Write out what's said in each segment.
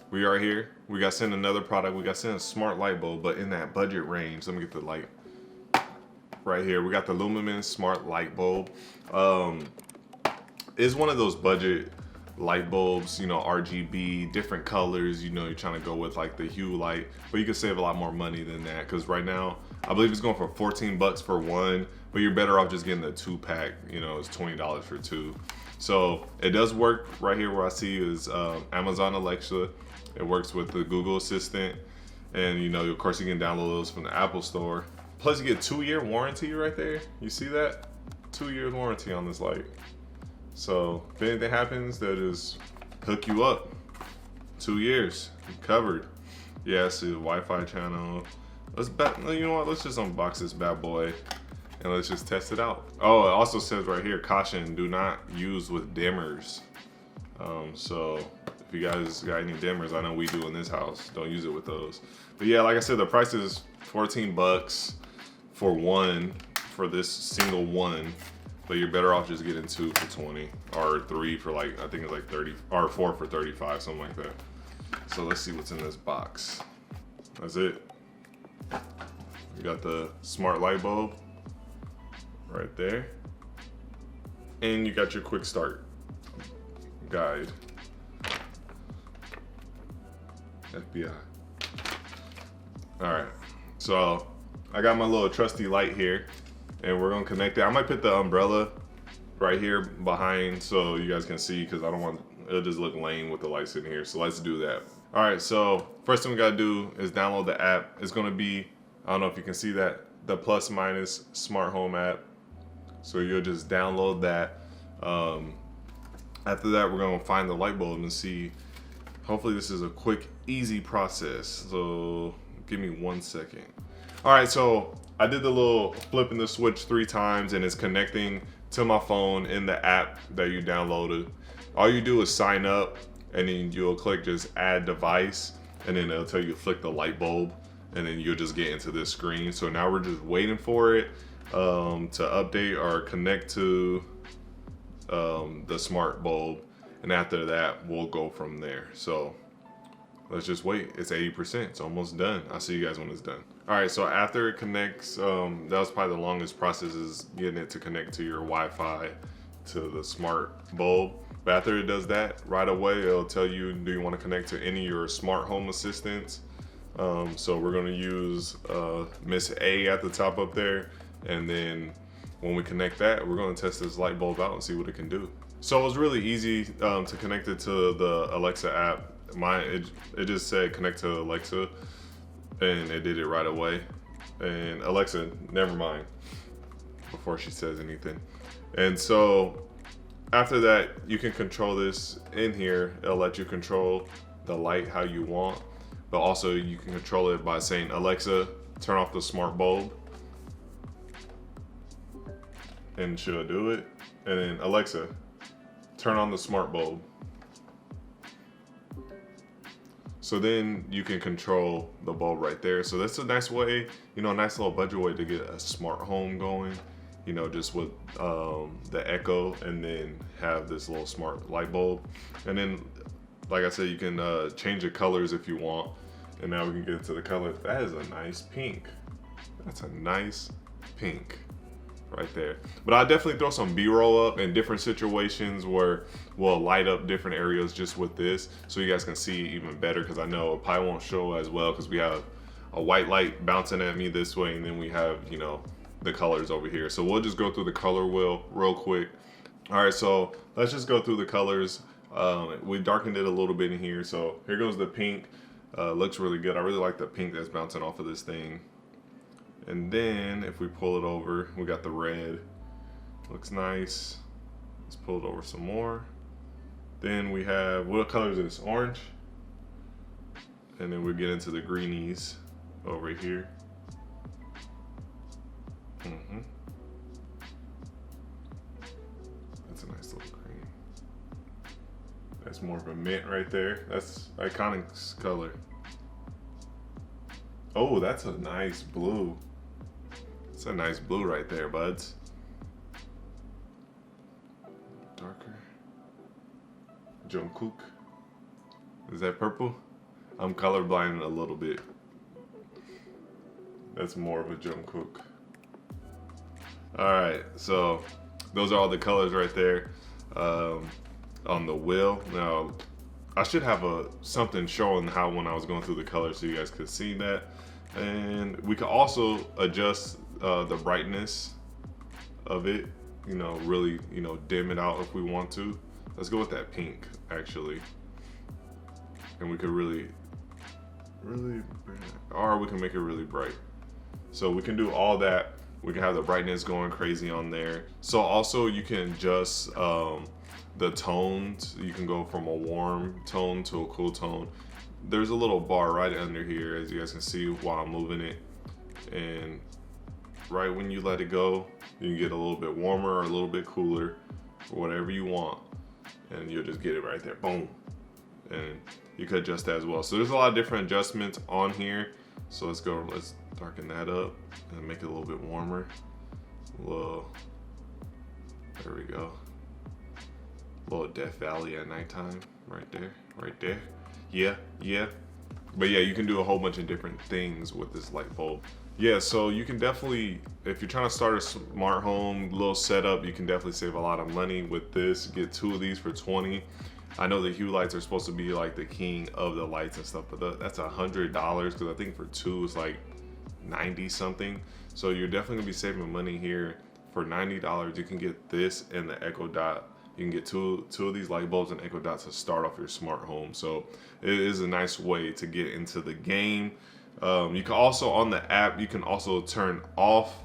We are here. We got sent another product. We got sent a smart light bulb, but in that budget range. Let me get the light right here. We got the Lumiman Smart Light Bulb. It's one of those budget light bulbs, you know, RGB, different colors. You know, you're trying to go with like the hue light, but you can save a lot more money than that because right now I believe it's going for 14 bucks for one, but you're better off just getting the 2-pack. You know, it's $20 for two. So it does work right here where I see is Amazon Alexa. It works with the Google Assistant, and you know, of course, you can download those from the Apple Store. Plus, you get 2-year warranty right there. You see that? 2-year warranty on this light. So if anything happens, they'll just hook you up. 2 years, covered. Yeah, see the Wi-Fi channel. You know what? Let's just unbox this bad boy and let's just test it out. Oh, it also says right here, caution: do not use with dimmers. So if you guys got any dimmers, I know we do in this house, don't use it with those. But yeah, like I said, the price is 14 bucks for one, for this single one, but you're better off just getting 2 for 20 or 3 for like, I think it's like 30 or 4 for 35, something like that. So let's see what's in this box. That's it. We got the smart light bulb right there, and you got your quick start guide. FBI. All right, so I got my little trusty light here, and we're gonna connect it. I might put the umbrella right here behind so you guys can see, because I don't want it'll just look lame with the light sitting here. So let's do that. All right, so first thing we gotta do is download the app. It's gonna be, I don't know if you can see that, the Plus Minus Smart Home app. So you'll just download that. After that, we're gonna find the light bulb and see. Hopefully this is a quick, easy process. So give me 1 second. All right, so I did the little flipping the switch 3 times, and it's connecting to my phone in the app that you downloaded. All you do is sign up, and then you'll click just add device, and then it'll tell you to flick the light bulb, and then you'll just get into this screen. So now we're just waiting for it to update or connect to the smart bulb, and after that we'll go from there. So let's just wait. It's 80%. It's almost done. I'll see you guys when it's done. All right, so after it connects, that was probably the longest process, is getting it to connect to your Wi-Fi to the smart bulb. But after it does that, right away it'll tell you, do you want to connect to any of your smart home assistants? So we're going to use Miss A at the top up there, and then when we connect that, we're going to test this light bulb out and see what it can do. So it was really easy to connect it to the Alexa app. It just said connect to Alexa, and it did it right away. And Alexa, never mind, before she says anything. And so after that, you can control this in here. It'll let you control the light how you want, but also you can control it by saying, Alexa, turn off the smart bulb, and she'll do it. And then Alexa, turn on the smart bulb. So then you can control the bulb right there. So that's a nice way, you know, a nice little budget way to get a smart home going, you know, just with the Echo, and then have this little smart light bulb. And then, like I said, you can change the colors if you want. And now we can get into the color. That is a nice pink. That's a nice pink right there. But I'll definitely throw some B-roll up in different situations where we'll light up different areas just with this, so you guys can see even better, because I know it probably won't show as well because we have a white light bouncing at me this way, and then we have, you know, the colors over here. So we'll just go through the color wheel real quick. All right, so let's just go through the colors. We darkened it a little bit in here. So here goes the pink. Looks really good. I really like the pink that's bouncing off of this thing. And then if we pull it over, we got the red. Looks nice. Let's pull it over some more. Then we have, what color is this? Orange. And then we get into the greenies over here. That's a nice little green. That's more of a mint right there. That's Iconic's color. Oh, that's a nice blue. It's a nice blue right there, buds. Darker. Jungkook. Is that purple? I'm colorblind a little bit. That's more of a Jungkook. Alright, so those are all the colors right there on the wheel. Now, I should have something showing how when I was going through the colors so you guys could see that. And we could also adjust the brightness of it, you know, really, you know, dim it out if we want to. Let's go with that pink, actually. And we could really, or we can make it really bright. So we can do all that. We can have the brightness going crazy on there. So also you can adjust the tones. You can go from a warm tone to a cool tone. There's a little bar right under here, as you guys can see while I'm moving it. And right when you let it go, you can get a little bit warmer or a little bit cooler, whatever you want. And you'll just get it right there, boom. And you could adjust that as well. So there's a lot of different adjustments on here. So let's darken that up and make it a little bit warmer. There we go. A little Death Valley at nighttime, right there. Yeah. But yeah, you can do a whole bunch of different things with this light bulb. Yeah, so you can definitely, if you're trying to start a smart home little setup, you can definitely save a lot of money with this. Get 2 of these for $20. I know the Hue lights are supposed to be like the king of the lights and stuff, but that's $100 because I think for 2 it's like 90 something. So you're definitely gonna be saving money here. For $90, you can get this and the Echo Dot. You can get two of these light bulbs and Echo Dots to start off your smart home. So it is a nice way to get into the game. You can also, on the app, you can also turn off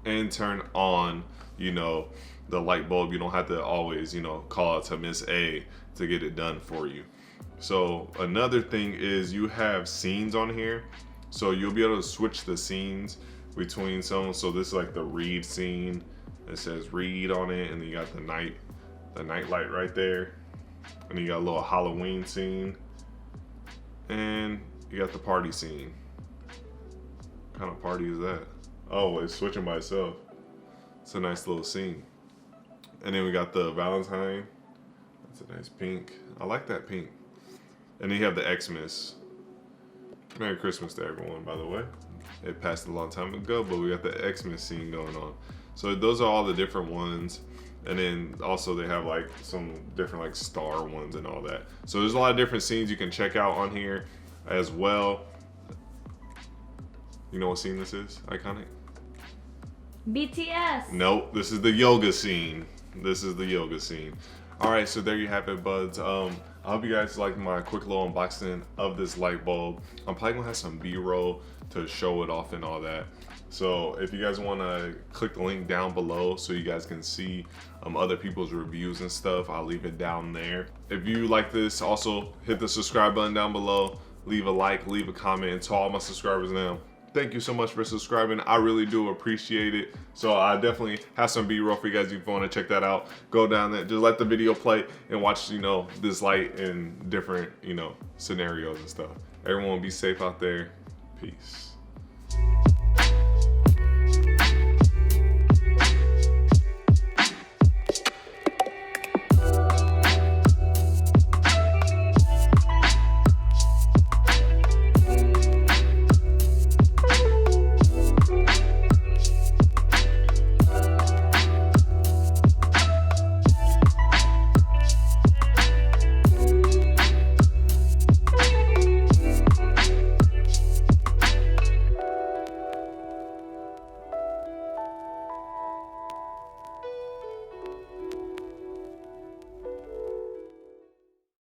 and turn on, you know, the light bulb. You don't have to always, you know, call out to Miss A to get it done for you. So another thing is you have scenes on here. So you'll be able to switch the scenes between some. So this is like the read scene. It says read on it, and then you got the night light right there. And you got a little Halloween scene. And you got the party scene. What kind of party is that? Oh, it's switching by itself. It's a nice little scene. And then we got the Valentine. That's a nice pink. I like that pink. And then you have the Xmas. Merry Christmas to everyone, by the way. It passed a long time ago, but we got the Xmas scene going on. So those are all the different ones. And then also they have like some different like star ones and all that. So there's a lot of different scenes you can check out on here as well. You know what scene this is? Iconic? BTS. Nope, this is the yoga scene. This is the yoga scene. All right, so there you have it, buds. I hope you guys like my quick little unboxing of this light bulb. I'm probably gonna have some B-roll to show it off and all that. So if you guys wanna click the link down below so you guys can see other people's reviews and stuff, I'll leave it down there. If you like this, also hit the subscribe button down below. Leave a like, leave a comment. And to all my subscribers now, thank you so much for subscribing. I really do appreciate it. So I definitely have some B-roll for you guys if you want to check that out. Go down there, just let the video play and watch, you know, this light in different, you know, scenarios and stuff. Everyone be safe out there. Peace.